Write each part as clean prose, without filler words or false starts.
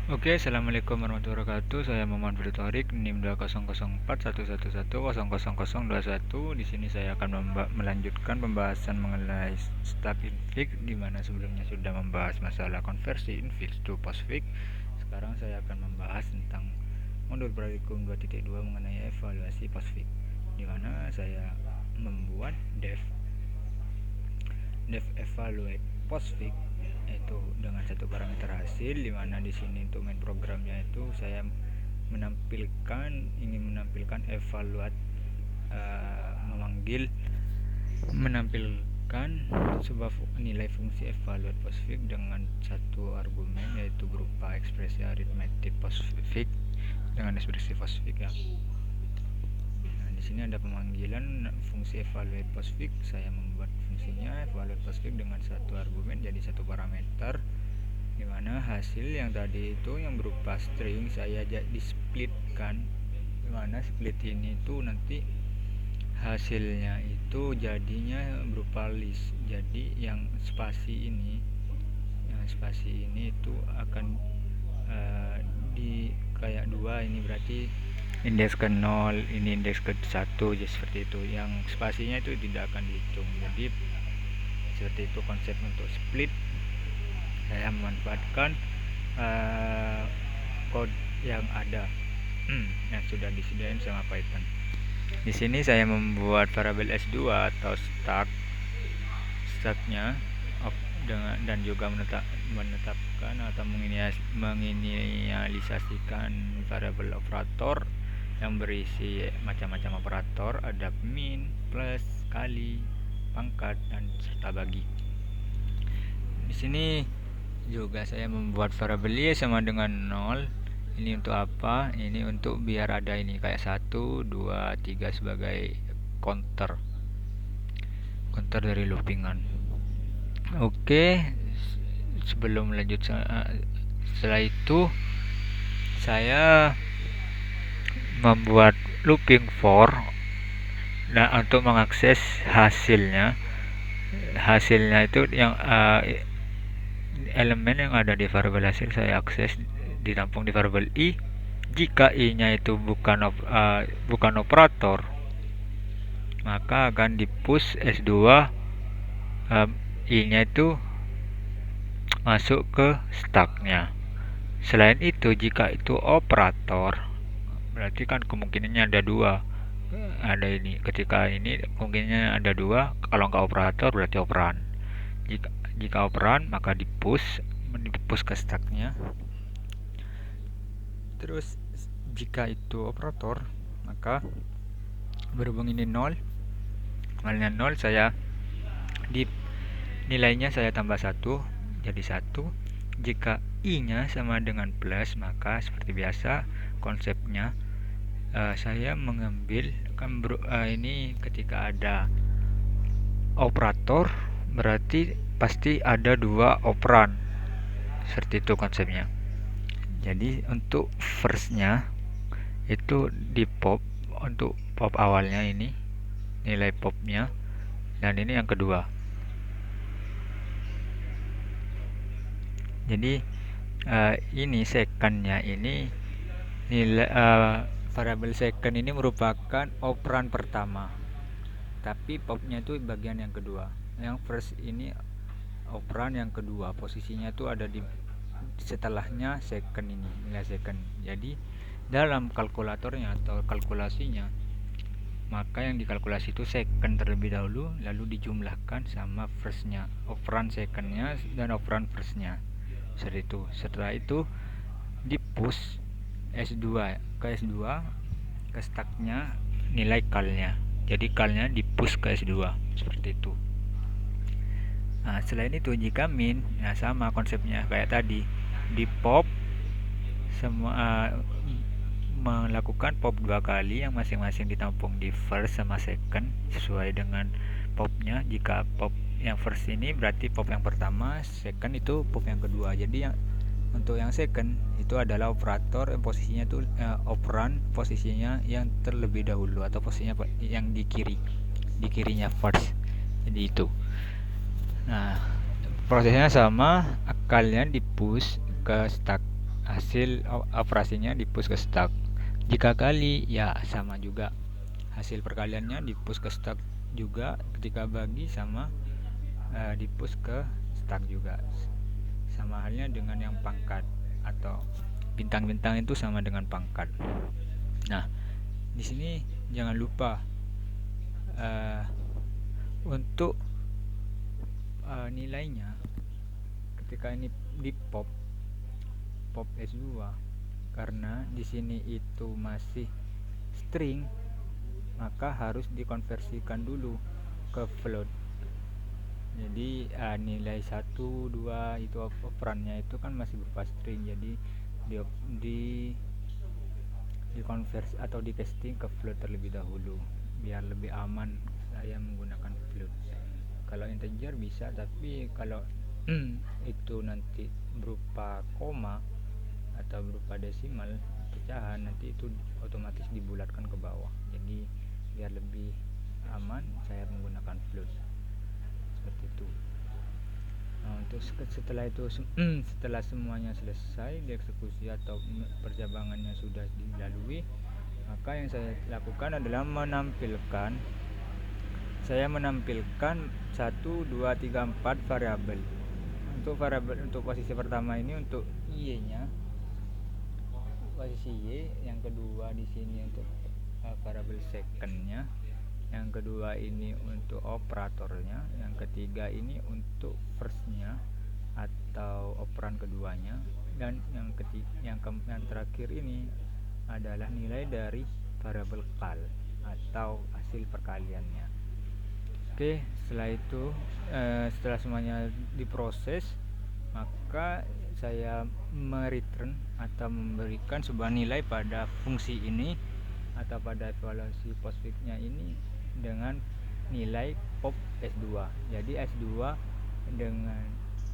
Oke, assalamualaikum warahmatullahi wabarakatuh. Saya Muhammad Fadil Thorik, NIM 2004111000021. Di sini saya akan melanjutkan pembahasan mengenai stack infig, di mana sebelumnya sudah membahas masalah konversi infig to postfig. Sekarang saya akan membahas tentang modul praktikum 2.2 mengenai evaluasi postfig, di mana saya membuat dev evaluate postfig itu dengan satu parameter hasil, di mana di sini untuk main programnya itu saya ingin menampilkan evaluate, menampilkan sebuah nilai fungsi evaluate postfig dengan satu argumen, yaitu berupa ekspresi aritmetik postfig dengan ekspresi postfig ya. Di sini ada pemanggilan fungsi evaluate postfig. Saya membuat fungsinya evaluate postfig dengan satu argumen jadi satu parameter, di mana hasil yang tadi itu yang berupa string saya di splitkan, di mana split ini tuh nanti hasilnya itu jadinya berupa list. Jadi yang spasi ini itu akan di kayak dua, ini berarti indeks ke 0, ini indeks ke 1, jadi seperti itu. Yang spasinya itu tidak akan dihitung. Jadi seperti itu konsep untuk split. Saya memanfaatkan code yang ada yang sudah disediakan sama Python. Di sini saya membuat variabel S2 atau stacknya dan juga menetapkan atau menginisialisasikan variabel operator yang berisi macam-macam operator, ada min, plus, kali, pangkat, dan serta bagi. Di sini juga saya membuat variabel y sama dengan 0. Ini untuk apa? Ini untuk biar ada ini kayak 1, 2, 3 sebagai counter dari loopingan. Oke, sebelum lanjut, setelah itu saya membuat looping for. Nah, untuk mengakses hasilnya itu yang elemen yang ada di variabel hasil saya akses ditampung di variabel i. Jika i nya itu bukan operator, maka akan di push S2 i nya itu masuk ke stacknya. Selain itu, jika itu operator, berarti kan kemungkinannya ada dua. Ada ini, ketika ini kemungkinannya ada dua. Kalau nggak operator berarti operan. Jika operan maka di push ke stacknya. Terus jika itu operator, maka berhubung ini 0, nolnya 0, saya di nilainya saya tambah 1 jadi 1. Jika i nya sama dengan plus, maka seperti biasa konsepnya saya mengambil ini ketika ada operator berarti pasti ada dua operan, seperti itu konsepnya. Jadi untuk firstnya itu di pop, untuk pop awalnya ini nilai popnya, dan ini yang kedua. Jadi ini secondnya, ini nilai variabel second ini merupakan operan pertama, tapi popnya itu bagian yang kedua. Yang first ini operan yang kedua, posisinya itu ada di setelahnya second, ini nilai second. Jadi dalam kalkulatornya atau kalkulasinya, maka yang dikalkulasi itu second terlebih dahulu, lalu dijumlahkan sama firstnya, operan secondnya dan operan firstnya, seperti itu. Setelah itu di push S2 ke stacknya nilai kalnya, jadi kalnya di push ke S2, seperti itu. Nah, selain itu jika min, ya sama konsepnya kayak tadi, di pop semua melakukan pop 2 kali yang masing-masing ditampung di first sama second sesuai dengan popnya. Jika pop yang first ini berarti pop yang pertama, second itu pop yang kedua. Jadi yang untuk yang second itu adalah operator yang posisinya itu operan posisinya yang terlebih dahulu, atau posisinya yang di kirinya first. Jadi itu. Nah, prosesnya sama, akalnya di push ke stack hasil operasinya di push ke stack. Jika kali ya sama juga, hasil perkaliannya di push ke stack juga, ketika bagi sama di push ke stack juga. Sama halnya dengan yang pangkat atau bintang-bintang itu sama dengan pangkat. Nah, di sini jangan lupa untuk nilainya ketika ini di pop S2, karena di sini itu masih string, maka harus dikonversikan dulu ke float. Jadi nilai 1, 2 itu operannya itu kan masih berupa string, jadi di convert atau di casting ke float terlebih dahulu biar lebih aman. Saya menggunakan float. Kalau integer bisa, tapi kalau itu nanti berupa koma atau berupa desimal pecahan, nanti itu otomatis dibulatkan ke bawah. Jadi biar lebih aman saya menggunakan float seperti itu. Nah, untuk setelah itu setelah semuanya selesai dieksekusi atau percabangannya sudah dilalui, maka yang saya lakukan adalah menampilkan 1, 2, 3, 4 variabel. Untuk posisi pertama ini untuk y nya posisi y, yang kedua di sini untuk variabel secondnya, yang kedua ini untuk operatornya, yang ketiga ini untuk firstnya atau operan keduanya, dan yang terakhir ini adalah nilai dari variabel cal atau hasil perkaliannya. Oke, setelah itu setelah semuanya diproses, maka saya mereturn atau memberikan sebuah nilai pada fungsi ini atau pada evaluasi postfixnya ini dengan nilai pop S2. Jadi S2 dengan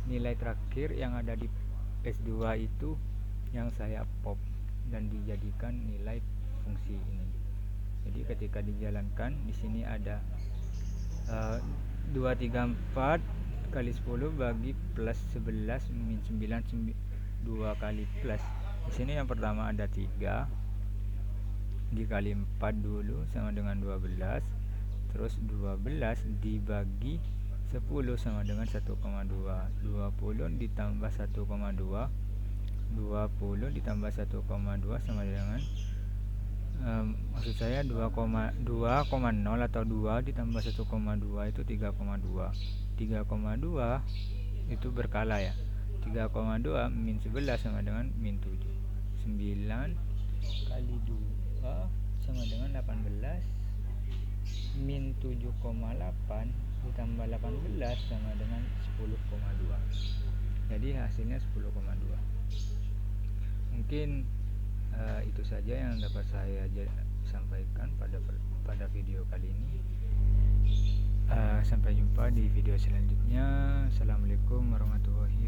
nilai terakhir yang ada di S2 itu yang saya pop dan dijadikan nilai fungsi ini. Jadi ketika dijalankan, di sini ada 2, 3, 4 kali 10 bagi plus 11 min 9, 2 kali plus. Di sini yang pertama ada 3 dikali 4 dulu sama dengan 12, terus 12 dibagi 10 sama dengan 1,2. 20 ditambah 1,2, 20 ditambah 1,2 sama dengan maksud saya 2,0 atau 2 ditambah 1,2 itu 3,2. 3,2 itu berkala ya. 3,2 min 11 sama dengan min 7. 9 kali 2 sama dengan 18, min 7,8 ditambah 18 sama dengan 10,2. Jadi hasilnya 10,2. Mungkin itu saja yang dapat saya sampaikan pada video kali ini. Sampai jumpa di video selanjutnya. Assalamualaikum warahmatullahi